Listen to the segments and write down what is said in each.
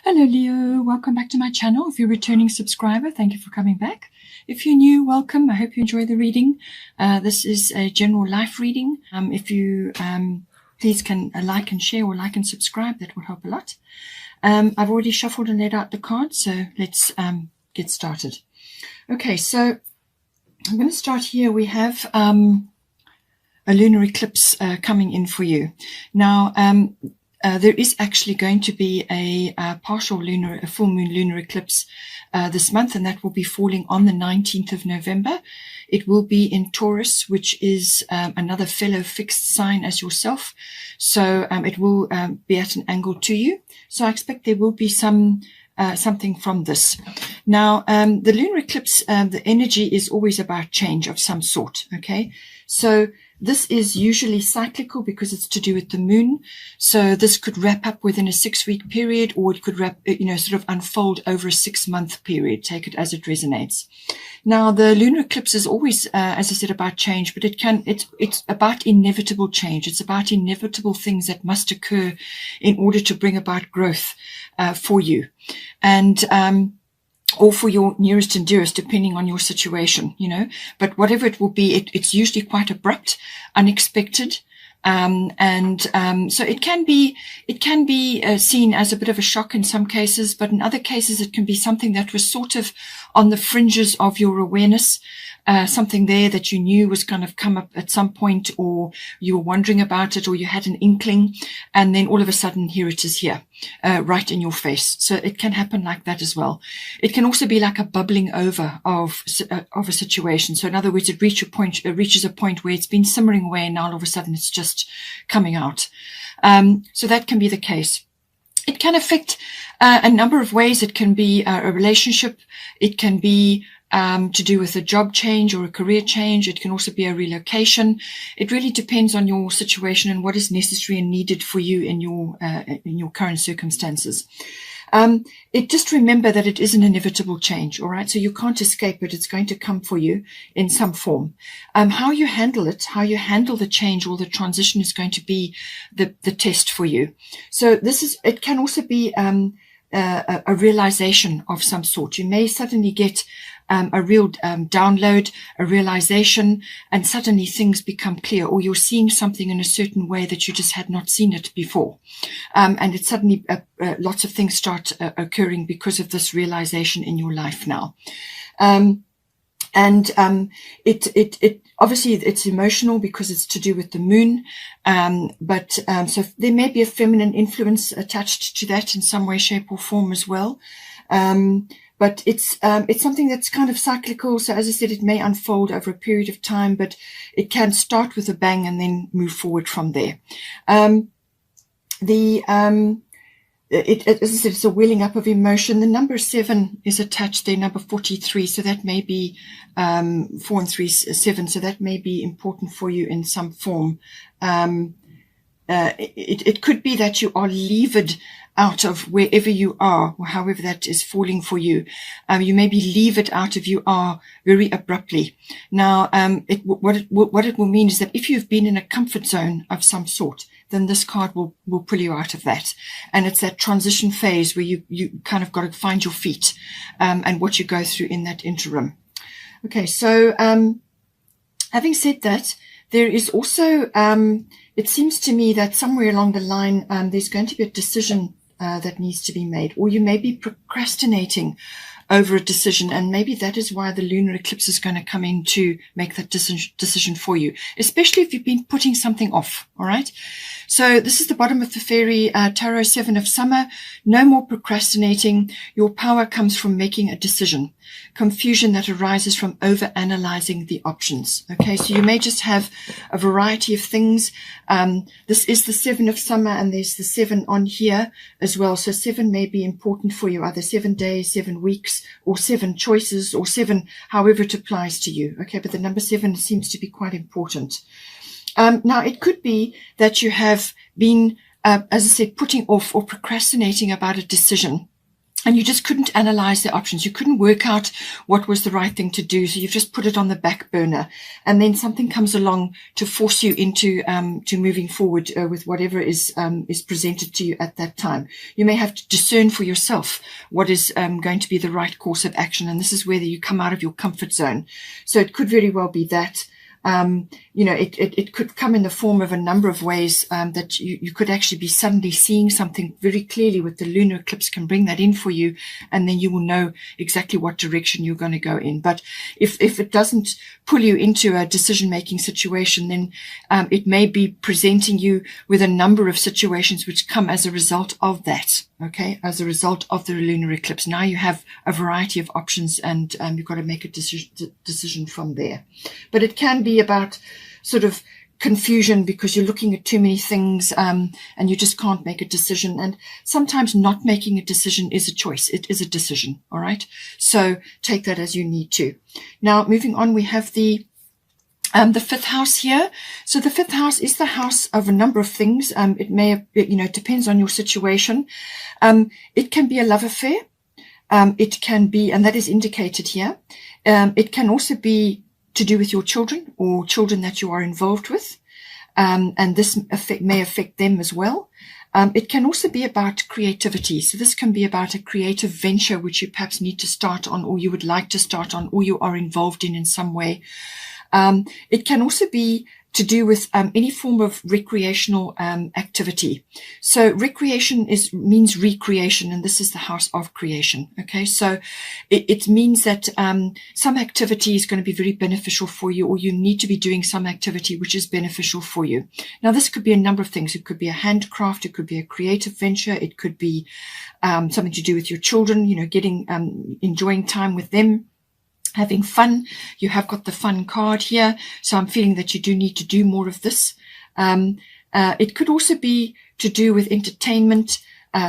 Hello Leo, welcome back to my channel. If you're a returning subscriber, thank you for coming back. If you're new, welcome. I hope you enjoy the reading. This is a general life reading. If you please can like and share or like and subscribe, that will help a lot. I've already shuffled and laid out the cards, so let's get started. Okay, so I'm going to start here. We have a lunar eclipse coming in for you. Now, there is actually going to be a full moon lunar eclipse this month, and that will be falling on the 19th of November. It will be in Taurus, which is another fellow fixed sign as yourself. So it will be at an angle to you. So I expect there will be something from this. Now, the lunar eclipse, the energy is always about change of some sort. Okay, so this is usually cyclical because it's to do with the moon. So this could wrap up within a 6-week period, or it could sort of unfold over a 6-month period. Take it as it resonates. Now, the lunar eclipse is always, as I said, about change, but it's about inevitable change. It's about inevitable things that must occur in order to bring about growth for you. And, or for your nearest and dearest, depending on your situation, but whatever it will be, it's usually quite abrupt, unexpected. So it can be seen as a bit of a shock in some cases, but in other cases, it can be something that was sort of on the fringes of your awareness, something there that you knew was going to come up at some point, or you were wondering about it, or you had an inkling, and then all of a sudden, here it is here, right in your face. So it can happen like that as well. It can also be like a bubbling over of a situation. So in other words, it reaches a point where it's been simmering away, and now all of a sudden it's just coming out. So that can be the case. It can affect a number of ways. It can be a relationship. It can be to do with a job change or a career change. It can also be a relocation. It really depends on your situation and what is necessary and needed for you in your current circumstances. Just remember that it is an inevitable change, all right? So you can't escape it. It's going to come for you in some form. How you handle it, how you handle the change or the transition is going to be the test for you. So it can also be a realization of some sort. You may suddenly get a real download, a realization, and suddenly things become clear, or you're seeing something in a certain way that you just had not seen it before. And it suddenly, lots of things start occurring because of this realization in your life now. It obviously it's emotional because it's to do with the moon. So there may be a feminine influence attached to that in some way, shape or form as well. But it's something that's kind of cyclical. So as I said, it may unfold over a period of time, but it can start with a bang and then move forward from there. As I said, it's a welling up of emotion. The number 7 is attached there, number 43. So that may be 4 and 3, 7. So that may be important for you in some form. It could be that you are levered out of wherever you are, or however that is falling for you. You may be levered out of you are very abruptly. Now, what it will mean is that if you've been in a comfort zone of some sort, then this card will pull you out of that. And it's that transition phase where you kind of got to find your feet, and what you go through in that interim. Okay, so having said that, there is also, it seems to me that somewhere along the line, there's going to be a decision that needs to be made, or you may be procrastinating over a decision, and maybe that is why the lunar eclipse is going to come in to make that decision for you, especially if you've been putting something off. All right, so this is the bottom of the fairy tarot, 7 of summer. No more procrastinating. Your power comes from making a decision. Confusion that arises from over analyzing the options. Okay, so you may just have a variety of things. This is the 7 of summer, and there's the 7 on here as well. So 7 may be important for you, either 7 days, 7 weeks, or 7 choices, or 7, however it applies to you. Okay, but the number 7 seems to be quite important. Now, it could be that you have been, as I said, putting off or procrastinating about a decision. and you just couldn't analyze the options. You couldn't work out what was the right thing to do. So you've just put it on the back burner, and then something comes along to force you into to moving forward with whatever is presented to you at that time. You may have to discern for yourself what is going to be the right course of action. And this is whether you come out of your comfort zone. So it could very well be that. It could come in the form of a number of ways that you could actually be suddenly seeing something very clearly with the lunar eclipse can bring that in for you, and then you will know exactly what direction you're going to go in. But if it doesn't pull you into a decision-making situation, then it may be presenting you with a number of situations which come as a result of that. Okay, as a result of the lunar eclipse. Now you have a variety of options, and you've got to make a decision from there. But it can be about sort of confusion because you're looking at too many things, and you just can't make a decision. And sometimes not making a decision is a choice. It is a decision. All right. So take that as you need to. Now, moving on, we have the fifth house here. So the fifth house is the house of a number of things. It may, it depends on your situation. It can be a love affair. It can be, and that is indicated here. It can also be to do with your children or children that you are involved with. And this may affect them as well. It can also be about creativity. So this can be about a creative venture which you perhaps need to start on, or you would like to start on, or you are involved in some way. It can also be to do with any form of recreational activity. So recreation means recreation, and this is the house of creation. Okay, so it means that some activity is going to be very beneficial for you, or you need to be doing some activity which is beneficial for you. Now, this could be a number of things. It could be a handcraft, it could be a creative venture, it could be something to do with your children, enjoying time with them, having fun. You have got the fun card here. So I'm feeling that you do need to do more of this. It could also be to do with entertainment,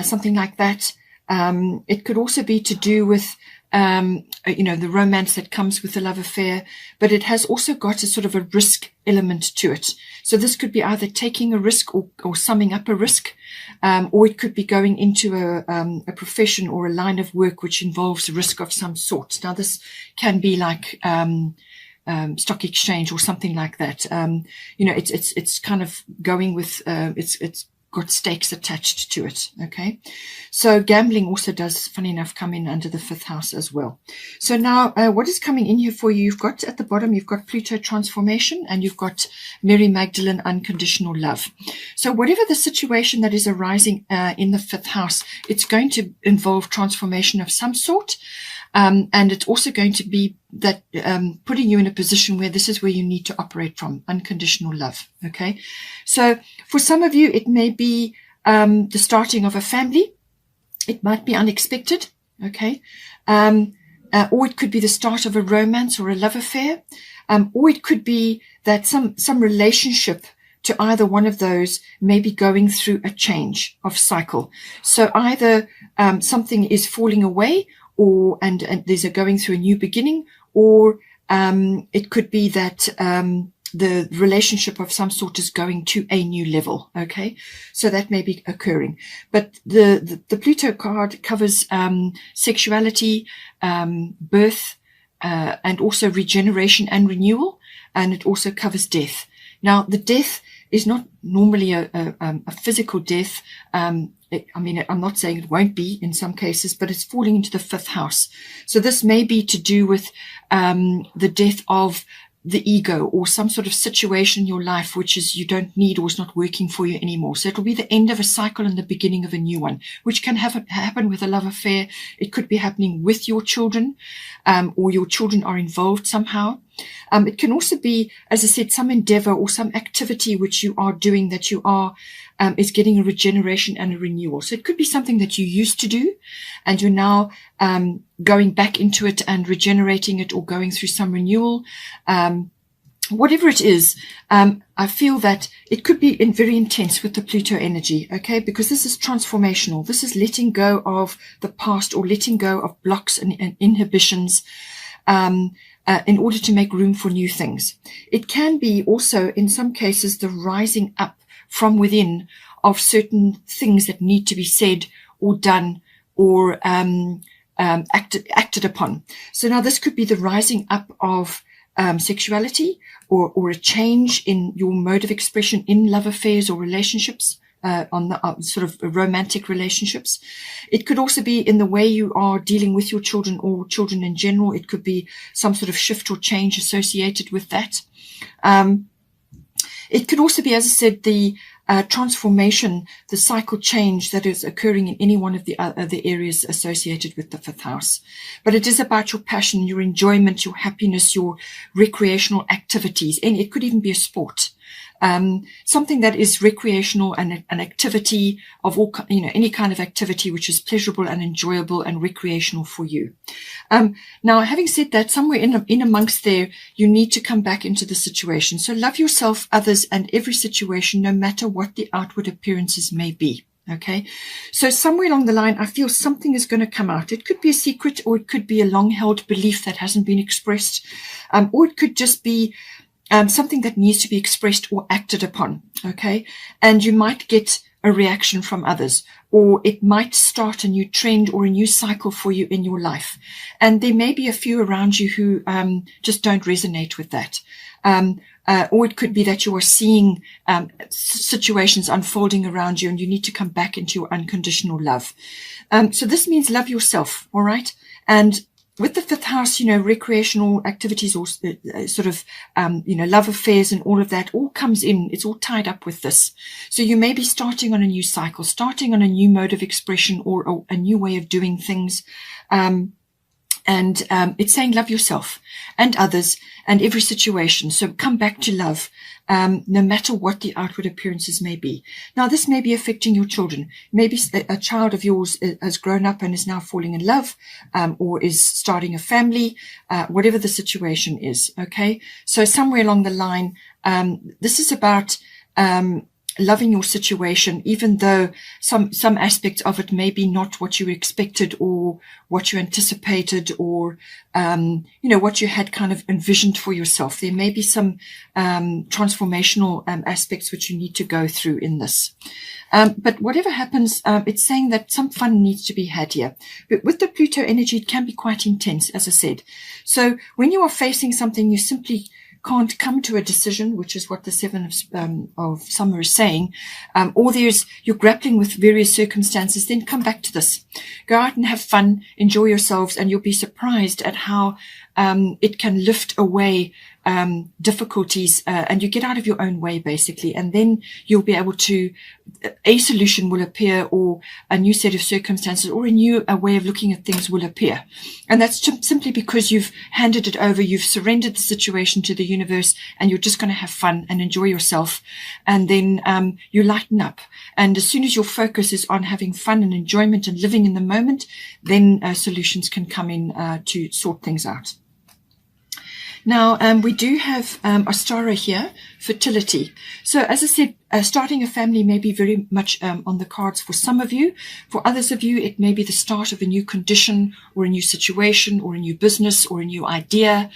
something like that. It could also be to do with, the romance that comes with the love affair, but it has also got a sort of a risk element to it. So this could be either taking a risk or summing up a risk, or it could be going into a profession or a line of work which involves risk of some sort. Now, this can be like stock exchange or something like that. It's kind of going with it's got stakes attached to it. Okay, so gambling also does, funny enough, come in under the fifth house as well. So now what is coming in here for you? You've got at the bottom, you've got Pluto transformation, and you've got Mary Magdalene unconditional love. So whatever the situation that is arising in the fifth house, it's going to involve transformation of some sort. And it's also going to be that putting you in a position where this is where you need to operate from, unconditional love. Okay, so for some of you, it may be the starting of a family. It might be unexpected. Okay, or it could be the start of a romance or a love affair, or it could be that some relationship to either one of those may be going through a change of cycle. So either something is falling away, or and there's a going through a new beginning, or it could be that the relationship of some sort is going to a new level. Okay, so that may be occurring. But the Pluto card covers sexuality, birth, and also regeneration and renewal, and it also covers death. Now, the death is not normally a physical death. I'm not saying it won't be in some cases, but it's falling into the fifth house. So this may be to do with the death of the ego, or some sort of situation in your life which is you don't need or is not working for you anymore. So it'll be the end of a cycle and the beginning of a new one, which can happen with a love affair. It could be happening with your children, or your children are involved somehow. It can also be, as I said, some endeavor or some activity which you are doing that you are is getting a regeneration and a renewal. So it could be something that you used to do and you're now going back into it and regenerating it, or going through some renewal. Whatever it is, I feel that it could be very intense with the Pluto energy, okay? Because this is transformational. This is letting go of the past, or letting go of blocks and inhibitions, in order to make room for new things. It can be also, in some cases, the rising up from within of certain things that need to be said or done, or acted upon. So now this could be the rising up of sexuality, or a change in your mode of expression in love affairs or relationships, on the sort of romantic relationships. It could also be in the way you are dealing with your children or children in general. It could be some sort of shift or change associated with that. It could also be, as I said, the transformation, the cycle change that is occurring in any one of the other areas associated with the 5th house. But it is about your passion, your enjoyment, your happiness, your recreational activities, and it could even be a sport. Something that is recreational and an activity of all, any kind of activity which is pleasurable and enjoyable and recreational for you. Now, having said that, somewhere in amongst there, you need to come back into the situation. So love yourself, others, and every situation, no matter what the outward appearances may be. Okay. So somewhere along the line, I feel something is going to come out. It could be a secret, or it could be a long held belief that hasn't been expressed. Or it could just be something that needs to be expressed or acted upon, okay? And you might get a reaction from others, or it might start a new trend or a new cycle for you in your life. And there may be a few around you who just don't resonate with that. Or it could be that you are seeing situations unfolding around you, and you need to come back into your unconditional love. So this means love yourself, all right? And with the 5th house, recreational activities, or sort of, love affairs and all of that all comes in. It's all tied up with this. So you may be starting on a new cycle, starting on a new mode of expression, or a new way of doing things. And it's saying love yourself and others and every situation. So come back to love, no matter what the outward appearances may be. Now, this may be affecting your children. Maybe a child of yours has grown up and is now falling in love, or is starting a family, whatever the situation is. Okay. So somewhere along the line, this is about, loving your situation, even though some aspects of it may be not what you expected or what you anticipated, or what you had kind of envisioned for yourself. There may be some transformational aspects which you need to go through in this. But whatever happens, it's saying that some fun needs to be had here. But with the Pluto energy, it can be quite intense, as I said. So when you are facing something, you simply can't come to a decision, which is what the 7 of Summer is saying, or you're grappling with various circumstances, then come back to this. Go out and have fun, enjoy yourselves, and you'll be surprised at how it can lift away difficulties, and you get out of your own way, basically, and then you'll be able to, a solution will appear, or a new set of circumstances, or a new way of looking at things will appear. And that's simply because you've handed it over, you've surrendered the situation to the universe, and you're just going to have fun and enjoy yourself. And then you lighten up. And as soon as your focus is on having fun and enjoyment and living in the moment, then solutions can come in to sort things out. Now, we do have Ostara here, fertility. So as I said, starting a family may be very much on the cards for some of you. For others of you, it may be the start of a new condition, or a new situation, or a new business, or a new idea,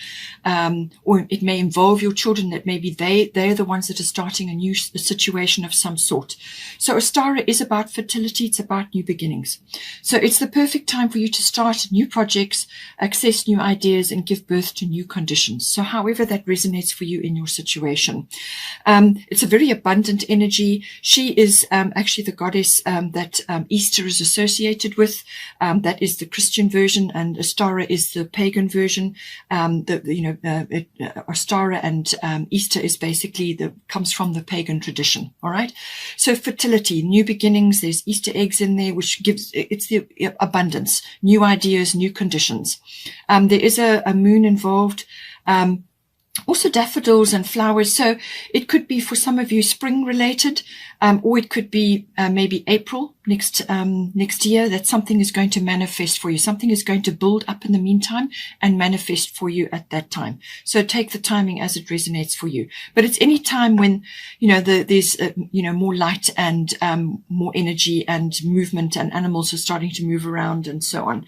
or it may involve your children. That maybe they're the ones that are starting a new situation of some sort. So Ostara is about fertility. It's about new beginnings. So it's the perfect time for you to start new projects, access new ideas, and give birth to new conditions. So however that resonates for you in your situation. It's a very abundant energy. She is actually the goddess that Easter is associated with. That is the Christian version, and Ostara is the pagan version. Ostara and Easter is basically comes from the pagan tradition. All right. So fertility, new beginnings. There's Easter eggs in there, which it's the abundance, new ideas, new conditions. There is a moon involved. Also daffodils and flowers. So it could be for some of you spring related, or it could be maybe April next year, that something is going to manifest for you. Something is going to build up in the meantime and manifest for you at that time. So take the timing as it resonates for you. But it's any time when, there's, more light and more energy and movement, and animals are starting to move around and so on.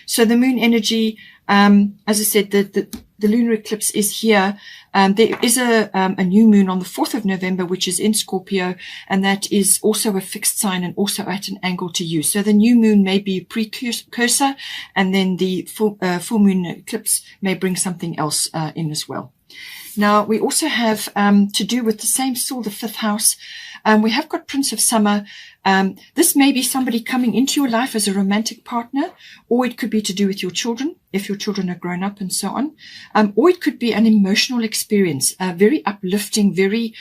So the moon energy, as I said, the the lunar eclipse is here. There is a new moon on the 4th of November, which is in Scorpio, and that is also a fixed sign and also at an angle to you. So the new moon may be a precursor, and then the full moon eclipse may bring something else in as well. Now, we also have to do with the same soul, the 5th house. We have got Prince of Summer. This may be somebody coming into your life as a romantic partner, or it could be to do with your children, if your children are grown up and so on. Or it could be an emotional experience, very uplifting, very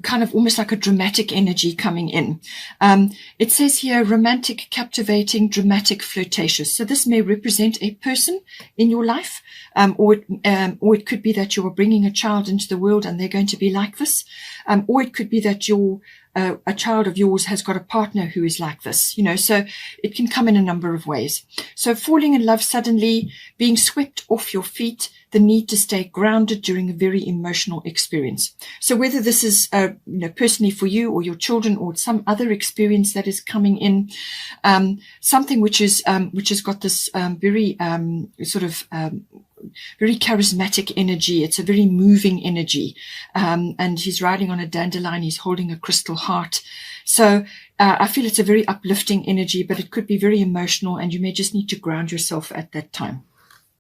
kind of almost like a dramatic energy coming in. It says here, romantic, captivating, dramatic, flirtatious. So this may represent a person in your life, or it could be that you're bringing a child into the world and they're going to be like this. Or it could be that a child of yours has got a partner who is like this, so it can come in a number of ways. So falling in love suddenly, being swept off your feet, the need to stay grounded during a very emotional experience. So whether this is, personally for you or your children or some other experience that is coming in, something which has got this very very charismatic energy. It's a very moving energy. And he's riding on a dandelion. He's holding a crystal heart. So I feel it's a very uplifting energy, but it could be very emotional, and you may just need to ground yourself at that time.